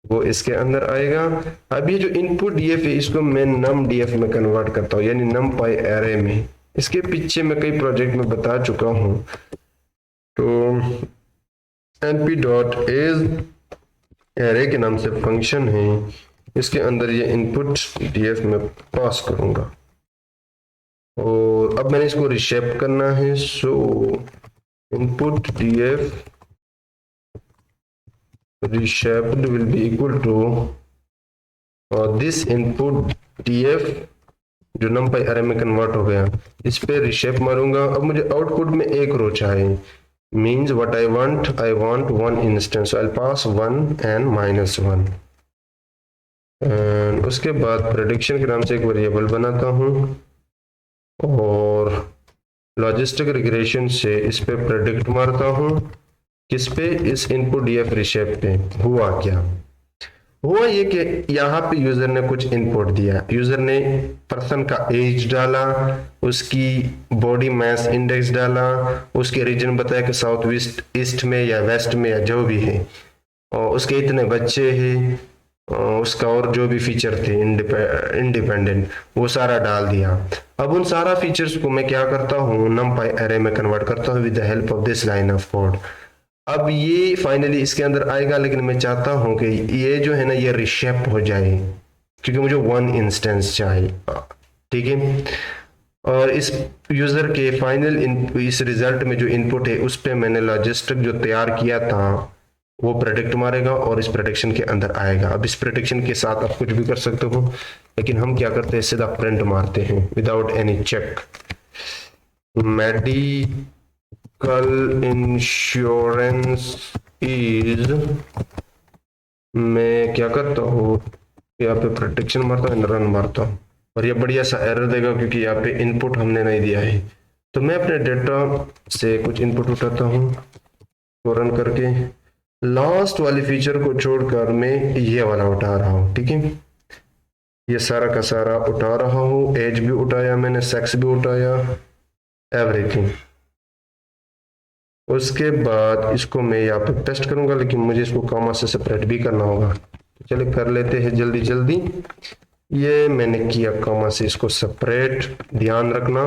Speaker 1: वो इसके अंदर आएगा। अब ये जो इनपुट डीएफ है इसको मैं नम डीएफ में कन्वर्ट करता हूँ, यानी नम पाई एरे में। इसके पीछे मैं कई प्रोजेक्ट में बता चुका हूँ। तो np डॉट एज एरे के नाम से फंक्शन है, इसके अंदर ये इनपुट डीएफ में पास करूंगा और अब मैंने इसको रिशेप करना है। सो input DF reshaped will be equal to this input df जो numpy array में कन्वर्ट हो गया, इस पे रिशेप मारूंगा। अब मुझे आउटपुट में एक रो चाहिए, means what I want one instance, I pass 1 and -1 and उसके बाद प्रेडिक्शन के नाम से एक वेरिएबल बनाता हूँ और लॉजिस्टिक रिग्रेशन से इस पे प्रेडिक्ट मारता हूँ। किस पे? इस इनपुट डीएफ रिशेप पे। हुआ क्या? हुआ ये कि यहाँ पे यूजर ने कुछ इनपुट दिया। यूजर ने पर्सन का एज डाला, उसकी बॉडी मास इंडेक्स डाला, उसके रीजन बताया कि साउथ वेस्ट ईस्ट में या वेस्ट में या जो भी है, और उसके इतने बच्चे हैं, उसका और जो भी फीचर थे इंडिपेंडेंट वो सारा डाल दिया। अब उन सारा फीचर्स को मैं क्या करता हूँ, नमपाई एरे में कन्वर्ट करता हूँ with the help of this line of code. अब ये फाइनली इसके अंदर आएगा, लेकिन मैं चाहता हूं कि ये जो है ना ये रिशेप हो जाए, क्योंकि मुझे 1 इंस्टेंस चाहिए। ठीक है, और इस यूजर के फाइनल इस रिजल्ट में जो इनपुट है उस पे मैंने लॉजिस्टिक जो तैयार किया था वो प्रेडिक्ट मारेगा और इस प्रेडिक्शन के अंदर आएगा। अब इस प्रेडिक्शन के साथ आप कुछ भी कर सकते हो, लेकिन हम क्या करते हैं, सीधा प्रिंट मारते हैं without any check. Medical insurance is, मैं क्या करता हूँ, यहाँ पे प्रेडिक्शन मारता हूँ, रन मारता हूँ और ये बढ़िया सा एरर देगा क्योंकि यहाँ पे इनपुट हमने नहीं दिया है। तो मैं अपने डेटा से कुछ इनपुट उठाता हूँ तो रन करके लास्ट वाली फीचर को छोड़कर मैं ये वाला उठा रहा हूँ। ठीक है, ये सारा का सारा उठा रहा हूँ, एज भी उठाया मैंने, सेक्स भी उठाया, एवरीथिंग। उसके बाद इसको मैं यहाँ पे टेस्ट करूंगा, लेकिन मुझे इसको कॉमा से सेपरेट भी करना होगा। तो चलिए कर लेते हैं जल्दी जल्दी। ये मैंने किया कॉमा से इसको सेपरेट। ध्यान रखना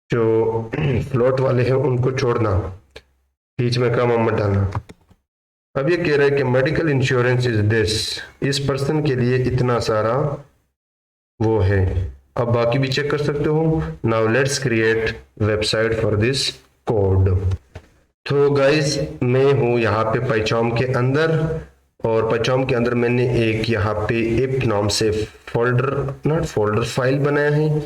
Speaker 1: जो फ्लोट वाले हैं उनको छोड़ना, बीच में कॉमा मत डालना। अब ये कह रहा है कि मेडिकल इंश्योरेंस इज दिस, इस पर्सन के लिए इतना सारा वो है। अब बाकी भी चेक कर सकते हो। Now let's create website for this code. तो गाइस मैं हूँ यहाँ पे पाइथन के अंदर, और पाइथन के अंदर मैंने एक यहाँ पे इप नाम से फाइल बनाया है,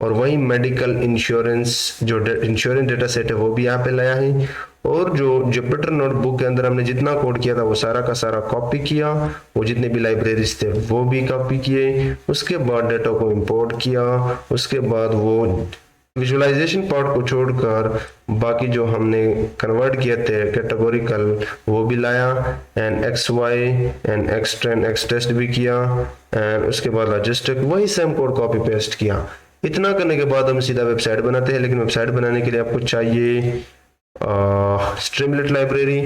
Speaker 1: और वही मेडिकल इंश्योरेंस जो इंश्योरेंस डेटा सेट है वो भी यहाँ पे लाया है। और जो जुपिटर नोटबुक के अंदर हमने जितना कोड किया था वो सारा का सारा कॉपी किया, वो जितने भी लाइब्रेरीज थे वो भी कॉपी किए। उसके बाद डेटा को इंपोर्ट किया, उसके बाद वो विजुअलाइजेशन पार्ट को छोड़कर बाकी जो हमने कन्वर्ट किए थे कैटेगोरिकल वो भी लाया, and X Y and X train X test भी किया, एंड उसके बाद लॉजिस्टिक वही सेम कोड कॉपी पेस्ट किया। इतना करने के बाद हम सीधा वेबसाइट बनाते हैं, लेकिन वेबसाइट बनाने के लिए आपको चाहिए स्ट्रीमलेट लाइब्रेरी।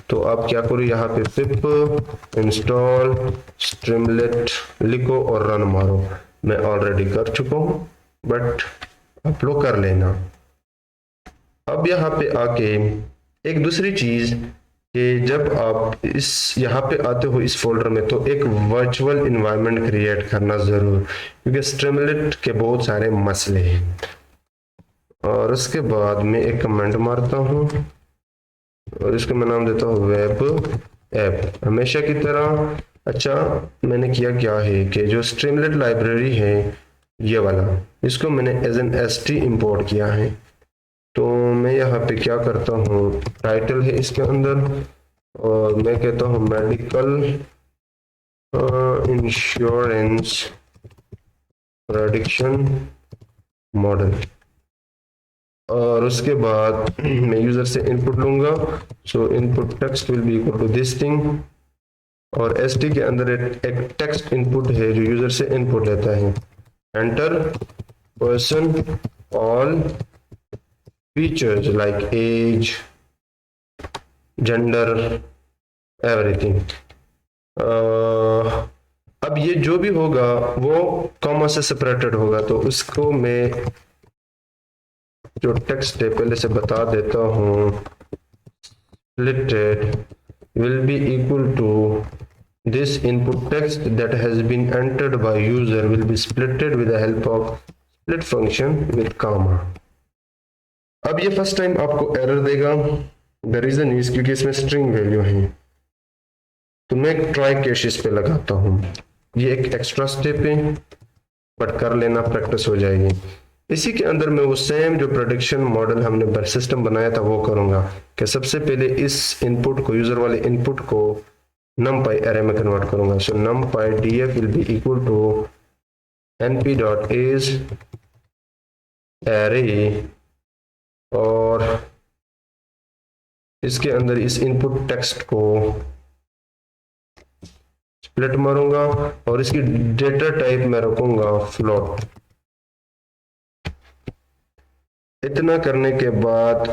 Speaker 1: तो आप क्या करो, यहाँ पे पिप इंस्टॉल स्ट्रीमलेट लिखो और रन मारो। मैं ऑलरेडी कर चुका हूँ, बट आप लोग कर लेना। अब यहाँ पे आके एक दूसरी चीज कि जब आप इस यहाँ पे आते हो इस फोल्डर में, तो एक वर्चुअल इन्वायरमेंट क्रिएट करना जरूर, क्योंकि स्ट्रीमलेट के बहुत सारे मसले हैं। और उसके बाद मैं एक कमेंट मारता हूँ और इसको मैं नाम देता हूँ वेब ऐप, हमेशा की तरह। अच्छा, मैंने किया क्या है कि जो स्ट्रीमलेट लाइब्रेरी है ये वाला, इसको मैंने एज एन एसटी इंपोर्ट किया है। तो मैं यहाँ पे क्या करता हूँ, टाइटल है इसके अंदर, और मैं कहता हूँ मेडिकल इंश्योरेंस प्रेडिक्शन मॉडल, और उसके बाद मैं यूजर से इनपुट लूंगा। So input text will be equal to this thing, और एसटी के अंदर एक टेक्स्ट इनपुट है जो यूजर से इनपुट लेता है। Enter person, all features like age, gender, everything. अब ये जो भी होगा वो कॉमा से सेपरेटेड होगा, तो उसको मैं जो टेक्स्ट है पहले से बता देता हूँ। splitted will be equal to this input text that has been entered by user will be splitted with the help of split function with comma। अब ये फर्स्ट टाइम आपको एरर देगा, द रीजन इज क्योंकि इसमें string value है। तो मैं try caches पे लगाता हूँ, ये एक एक्स्ट्रा स्टेप है बट कर लेना, प्रैक्टिस हो जाएगी। इसी के अंदर मैं वो सेम जो प्रेडिक्शन मॉडल हमने सिस्टम बनाया था वो करूंगा कि सबसे पहले इस इनपुट को, यूजर वाले इनपुट को numpy एरे में कन्वर्ट करूंगा। So numpy df will be equal to np.age array, और इसके अंदर इस इनपुट टेक्स्ट को स्प्लिट मारूंगा और इसकी डेटा टाइप में रखूंगा फ्लोट। इतना करने के बाद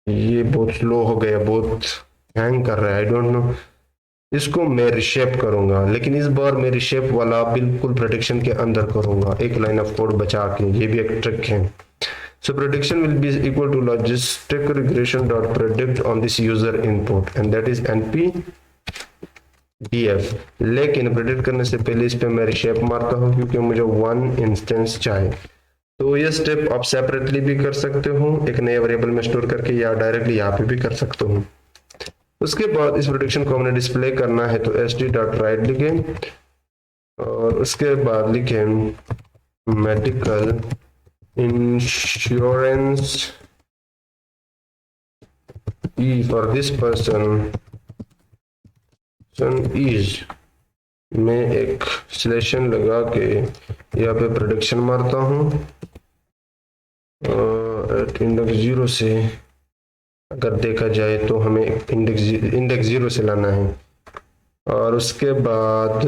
Speaker 1: ये बहुत स्लो हो गया, बहुत हैंग कर रहा है, आई डोंट नो। इसको मैं रिशेप करूंगा, लेकिन इस बार मैं रिशेप वाला बिल्कुल प्रेडिक्शन के अंदर करूंगा, एक लाइन ऑफ कोड बचा के। ये भी एक ट्रिक है। So prediction will be equal to logistic regression dot predict on this user input and that is np df। लेकिन प्रेडिक्ट करने से पहले इस पे मैं रिशेप मारता हूँ क्योंकि मुझे 1 इंस्टेंस चाहिए। तो ये स्टेप आप सेपरेटली भी कर सकते हो एक नए वेरिएबल में स्टोर करके, या डायरेक्टली यहाँ पे भी कर सकते हो। उसके बाद इस प्रेडिक्शन को हमने डिस्प्ले करना है, तो st.write लिखें और उसके बाद लिखें medical insurance E for this person is. मैं एक सिलेक्शन लगा के यहाँ पे प्रेडिक्शन मारता हूँ इंडेक्स 0 से। अगर देखा जाए तो हमें इंडेक्स 0 से लाना है, और उसके बाद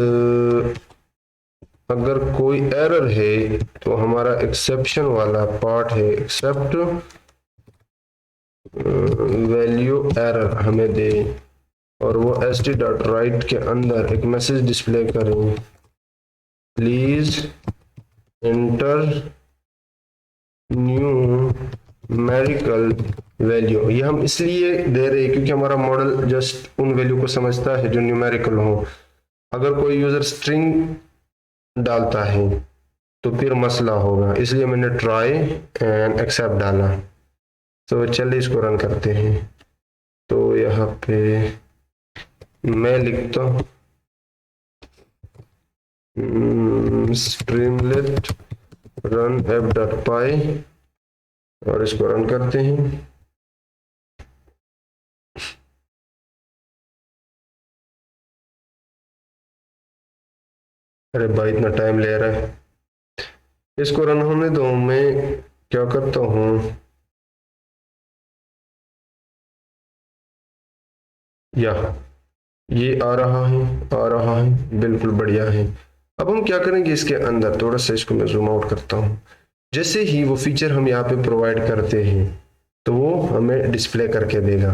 Speaker 1: अगर कोई एरर है तो हमारा एक्सेप्शन वाला पार्ट है, एक्सेप्ट वैल्यू एरर हमें दे, और वो st.write के अंदर एक मैसेज डिस्प्ले करें, प्लीज एंटर न्यूमेरिकल वैल्यू। ये हम इसलिए दे रहे हैं क्योंकि हमारा मॉडल जस्ट उन वैल्यू को समझता है जो न्यूमेरिकल हो। अगर कोई यूजर स्ट्रिंग डालता है तो फिर मसला होगा, इसलिए मैंने ट्राई एंड एक्सेप्ट डाला। तो चलिए इसको रन करते हैं। तो यहाँ पे मैं लिखता हूँ स्ट्रीमलेट रन f.py और इसको रन करते हैं। अरे भाई इतना टाइम ले रहा है, इसको रन होने दो। मैं क्या करता हूँ, या ये आ रहा है, बिल्कुल बढ़िया है। अब हम क्या करेंगे, इसके अंदर थोड़ा सा इसको मैं जूम आउट करता हूँ। जैसे ही वो फीचर हम यहाँ पे प्रोवाइड करते हैं तो वो हमें डिस्प्ले करके देगा।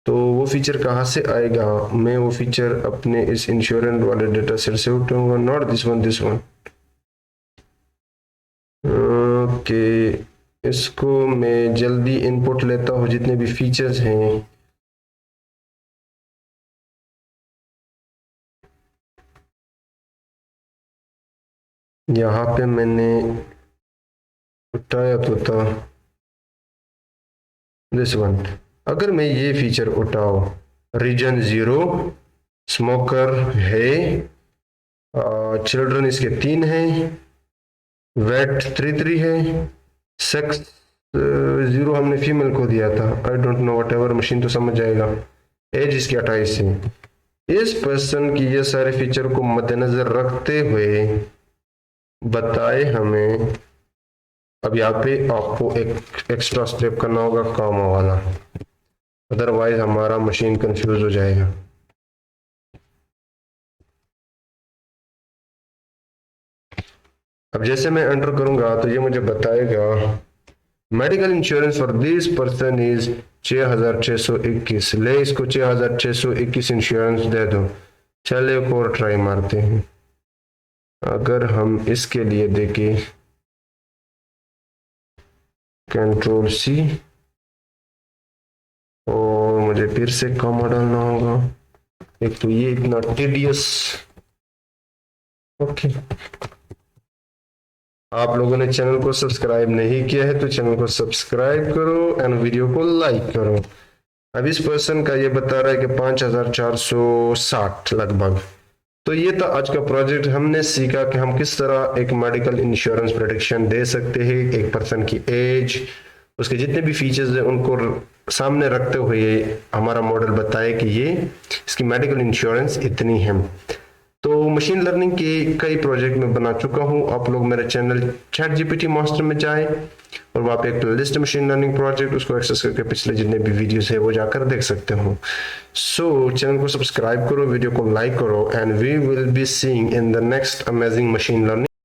Speaker 1: तो वो फीचर कहाँ से आएगा, मैं वो फीचर अपने इस इंश्योरेंस वाले डेटा सेट से उठाऊंगा, नॉट दिस वन। ओके, इसको मैं जल्दी इनपुट लेता हूँ जितने भी फीचर्स हैं। यहाँ पे मैंने उठाया तो था दिस वन। अगर मैं ये फीचर उठाओ, रीजन 0, स्मोकर है, चिल्ड्रन इसके 3 हैं, वेट 3 है, सेक्स 0 हमने फीमेल को दिया था, I don't know what ever, machine तो समझ जाएगा। एज इसकी 28 है। इस पर्सन की ये सारे फीचर को मद्देनजर रखते हुए बताए हमें। अब यहाँ पे आपको एक एक्स्ट्रा स्टेप करना होगा कॉमा वाला, अदरवाइज हमारा मशीन कंफ्यूज हो जाएगा। अब जैसे मैं एंटर करूंगा तो ये मुझे बताएगा medical insurance for this person is 6621। ले इसको 6621 इंश्योरेंस दे दो। चलिए एक और ट्राई मारते हैं। अगर हम इसके लिए देखें कंट्रोल सी, और मुझे फिर से कॉमा डालना होगा, एक तो ये इतना टीडियस। ओके, आप लोगों ने चैनल को सब्सक्राइब नहीं किया है तो चैनल को सब्सक्राइब करो एंड वीडियो को लाइक करो। अब इस पर्सन का ये बता रहा है कि 5460 लगभग। तो ये था आज का प्रोजेक्ट। हमने सीखा कि हम किस तरह एक मेडिकल इंश्योरेंस प्रोटेक्शन दे सकते हैं। एक पर्सन की एज, उसके जितने भी फीचर्स हैं उनको सामने रखते हुए हमारा मॉडल बताए कि ये इसकी मेडिकल इंश्योरेंस इतनी है। तो मशीन लर्निंग के कई प्रोजेक्ट में बना चुका हूं। आप लोग मेरे चैनल चैट जीपीटी मास्टर में जाएं और वहाँ पे एक प्लेलिस्ट मशीन लर्निंग प्रोजेक्ट, उसको एक्सेस करके पिछले जितने भी वीडियोस है वो जाकर देख सकते हो। सो चैनल को सब्सक्राइब करो, वीडियो को लाइक करो, and we will be seeing in the next amazing machine learning